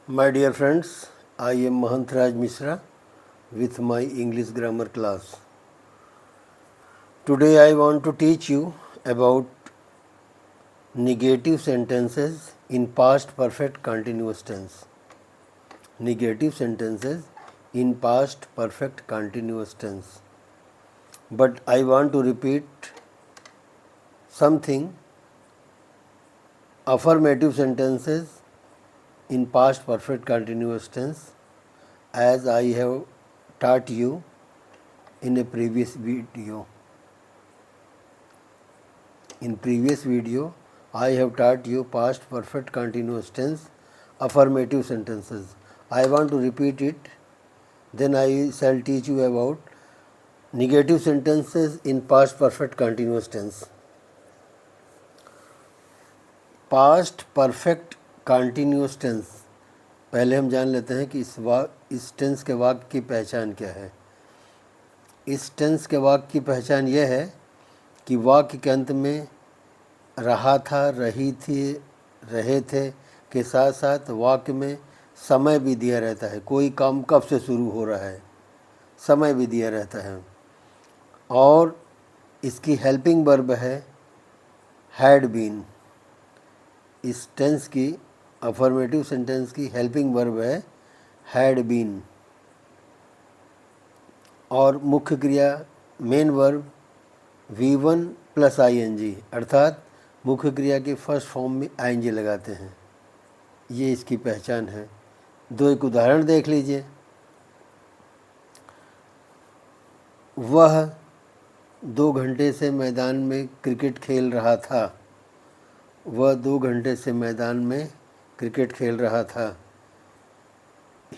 My dear friends, I am Mahantraj Mishra with my English grammar class. Today I want to teach you about negative sentences in past perfect continuous tense. Negative sentences in past perfect continuous tense. But I want to repeat something. Affirmative sentences in past perfect continuous tense, as I have taught you in a previous video. In previous video, I have taught you past perfect continuous tense affirmative sentences. I want to repeat it. Then I shall teach you about negative sentences in past perfect continuous tense. Past perfect continuous tense, पहले हम जान लेते हैं कि इस tense के वाक्य की पहचान क्या है। इस टेंस के वाक्य की पहचान यह है कि वाक्य के अंत में रहा था, रही थी, रहे थे के साथ साथ वाक्य में समय भी दिया रहता है। कोई काम कब से शुरू हो रहा है, समय भी दिया रहता है। और इसकी हेल्पिंग वर्ब है हैड बीन। इस टेंस की, अफर्मेटिव सेंटेंस की हेल्पिंग वर्ब है हैड बीन। और मुख्य क्रिया main verb V1 plus ING, अर्थात मुख्य क्रिया के फर्स्ट फॉर्म में ING लगाते हैं। ये इसकी पहचान है। एक उदाहरण देख लीजिए। वह 2 घंटे से मैदान में क्रिकेट खेल रहा था। वह 2 घंटे से मैदान में क्रिकेट खेल रहा था।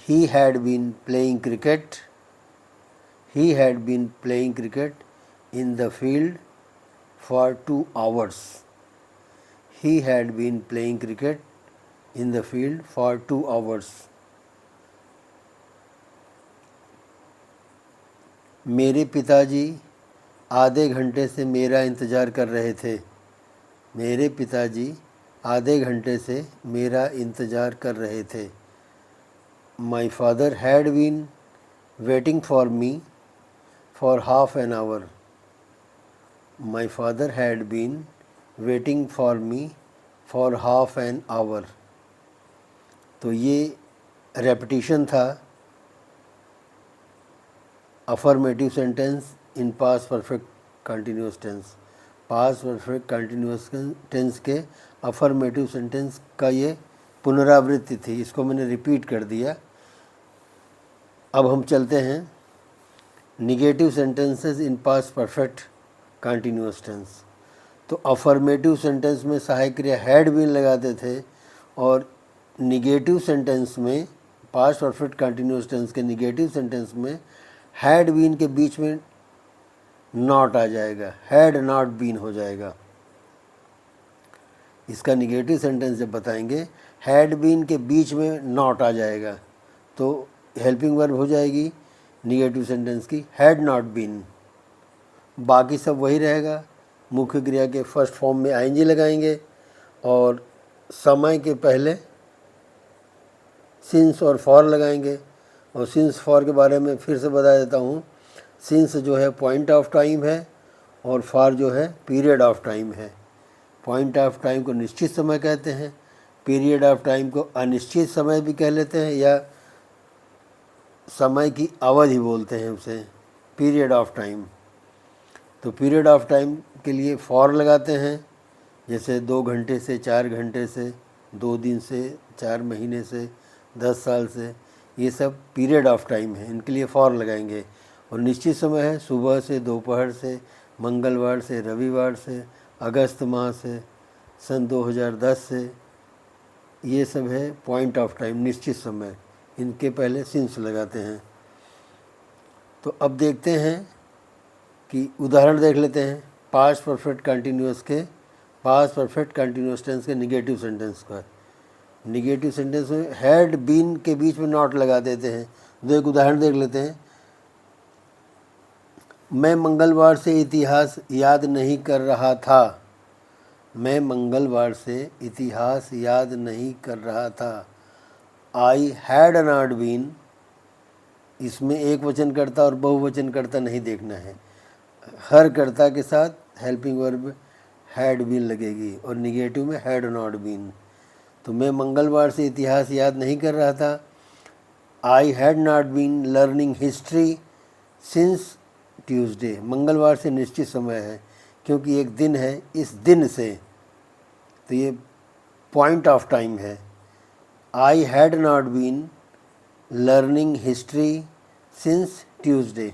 He had been playing cricket. He had been playing cricket in the field for 2 hours. He had been playing cricket in the field for 2 hours. मेरे पिताजी आधे घंटे से मेरा इंतज़ार कर रहे थे। मेरे पिताजी आधे घंटे से मेरा इंतज़ार कर रहे थे। My father had been waiting for me for half an hour. My father had been waiting for me for half an hour. तो ये रेपिटिशन था affirmative sentence in past perfect continuous tense. Past perfect continuous tense के affirmative sentence का ये पुनरावृत्ति थी। इसको मैंने रिपीट कर दिया। अब हम चलते हैं negative sentences in past perfect continuous tense. तो अफर्मेटिव सेंटेंस में सहायक क्रिया हैड बीन लगाते थे, और निगेटिव सेंटेंस में, पास्ट परफेक्ट कंटिन्यूस टेंस के निगेटिव सेंटेंस में हैड बीन के बीच में नॉट आ जाएगा, हैड नॉट बीन हो जाएगा। इसका निगेटिव सेंटेंस जब बताएंगे हैड बीन के बीच में नॉट आ जाएगा, तो हेल्पिंग वर्ब हो जाएगी निगेटिव सेंटेंस की हैड नॉट बीन। बाकी सब वही रहेगा। मुख्य क्रिया के फर्स्ट फॉर्म में ING लगाएंगे और समय के पहले सिंस और फॉर लगाएंगे। और सिंस फॉर के बारे में फिर से बता देता हूँ। सिंस जो है पॉइंट ऑफ टाइम है और फॉर जो है पीरियड ऑफ टाइम है। पॉइंट ऑफ टाइम को निश्चित समय कहते हैं, पीरियड ऑफ टाइम को अनिश्चित समय भी कह लेते हैं, या समय की अवधि बोलते हैं उसे, पीरियड ऑफ टाइम। तो पीरियड ऑफ टाइम के लिए फॉर लगाते हैं, जैसे 2 घंटे से, 4 घंटे से, 2 दिन से, 4 महीने से, 10 साल से, ये सब पीरियड ऑफ टाइम है, इनके लिए फॉर लगाएंगे। और निश्चित समय है सुबह से, दोपहर से, मंगलवार से, रविवार से, अगस्त माह से, सन 2010 से, ये सब है पॉइंट ऑफ टाइम, निश्चित समय। इनके पहले सिंस लगाते हैं। तो अब देखते हैं कि उदाहरण देख लेते हैं पास्ट परफेक्ट कंटिन्यूस के, पास्ट परफेक्ट कंटिन्यूस टेंस के निगेटिव सेंटेंस का। निगेटिव सेंटेंस में हैड बीन के बीच में नॉट लगा देते हैं। एक उदाहरण देख लेते हैं। मैं मंगलवार से इतिहास याद नहीं कर रहा था। मैं मंगलवार से इतिहास याद नहीं कर रहा था। आई हैड नॉट बीन, इसमें एक वचन कर्ता और बहुवचन कर्ता नहीं देखना है। हर कर्ता के साथ हेल्पिंग वर्ब हैड बीन लगेगी और निगेटिव में हैड नॉट बीन। तो मैं मंगलवार से इतिहास याद नहीं कर रहा था। I had not been learning history since Tuesday, मंगलवार से निश्चित समय है क्योंकि एक दिन है, इस दिन से, तो ये पॉइंट ऑफ टाइम है। I had not been learning history since Tuesday.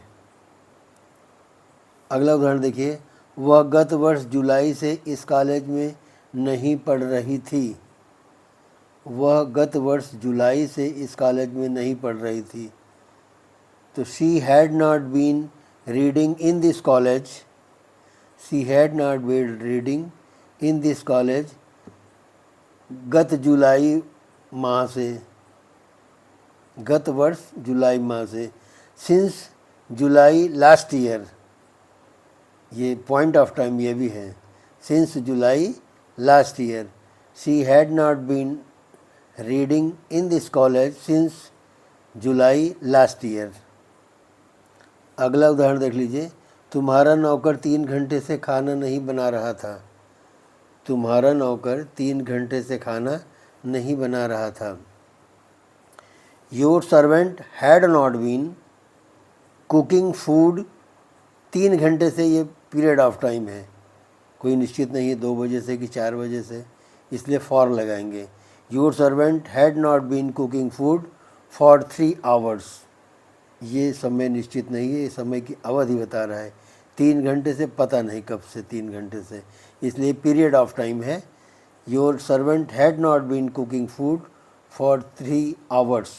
अगला उदाहरण देखिए, वह गत वर्ष जुलाई से इस कॉलेज में नहीं पढ़ रही थी। वह गत वर्ष जुलाई से इस कॉलेज में नहीं पढ़ रही थी। तो she had not been reading in this college, she had not been reading in this college गत जुलाई माह से, गत वर्ष जुलाई माह से। सिंस जुलाई लास्ट ईयर, ये पॉइंट ऑफ टाइम ये भी है। Since July last year, she had not been reading in this college since July last year. अगला उदाहरण देख लीजिए, तुम्हारा नौकर 3 घंटे से खाना नहीं बना रहा था। तुम्हारा नौकर 3 घंटे से खाना नहीं बना रहा था। Your servant had not been cooking food, 3 घंटे से ये पीरियड ऑफ टाइम है, कोई निश्चित नहीं है 2 बजे से कि 4 बजे से, इसलिए फॉर लगाएंगे। Your servant had not been cooking food for 3 hours, ये समय निश्चित नहीं है, ये समय की अवधि बता रहा है। 3 घंटे से पता नहीं कब से 3 घंटे से, इसलिए पीरियड ऑफ टाइम है। Your servant had not been cooking food for 3 hours.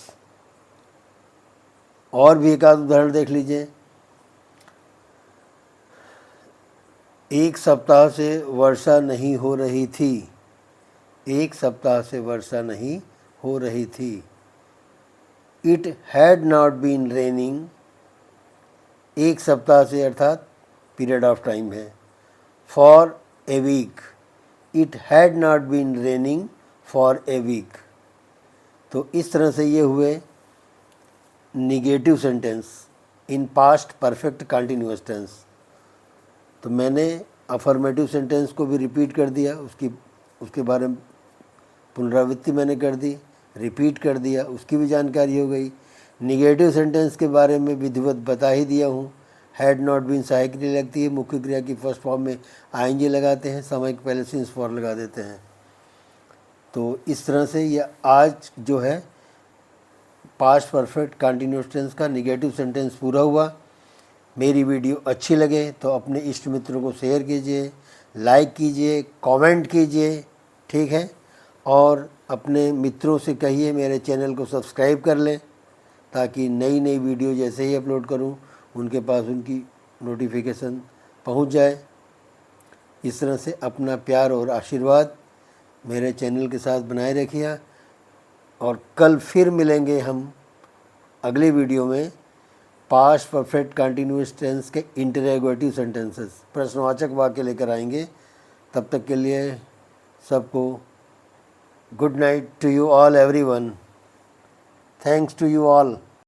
और भी एक आध उदाहरण देख लीजिए, एक सप्ताह से वर्षा नहीं हो रही थी। एक सप्ताह से वर्षा नहीं हो रही थी। It had not been raining, एक सप्ताह से अर्थात पीरियड ऑफ टाइम है। For a week, it had not been raining for a week. तो इस तरह से ये हुए negative sentence in past perfect continuous tense. तो मैंने अफर्मेटिव सेंटेंस को भी रिपीट कर दिया, उसके बारे में पुनरावृत्ति मैंने कर दी, रिपीट कर दिया, उसकी भी जानकारी हो गई। निगेटिव सेंटेंस के बारे में विधिवत बता ही दिया हूँ। हैड नॉट बीन सहायक क्रिया लगती है, मुख्य क्रिया की फर्स्ट फॉर्म में आएंगे लगाते हैं, समय के पहले सिंस फॉर लगा देते हैं। तो इस तरह से ये आज जो है पास्ट परफेक्ट कंटिन्यूअस टेंस का निगेटिव सेंटेंस पूरा हुआ। मेरी वीडियो अच्छी लगे तो अपने इष्ट मित्रों को शेयर कीजिए, लाइक कीजिए, कमेंट कीजिए, ठीक है। और अपने मित्रों से कहिए मेरे चैनल को सब्सक्राइब कर लें ताकि नई नई वीडियो जैसे ही अपलोड करूं उनके पास उनकी नोटिफिकेशन पहुंच जाए। इस तरह से अपना प्यार और आशीर्वाद मेरे चैनल के साथ बनाए रखिए और कल फिर मिलेंगे हम अगली वीडियो में पास्ट परफेक्ट कंटिन्यूअस टेंस के इंटरोगेटिव सेंटेंसेस, प्रश्नवाचक वाक्य लेकर आएंगे। तब तक के लिए सबको good night to you all everyone. Thanks to you all.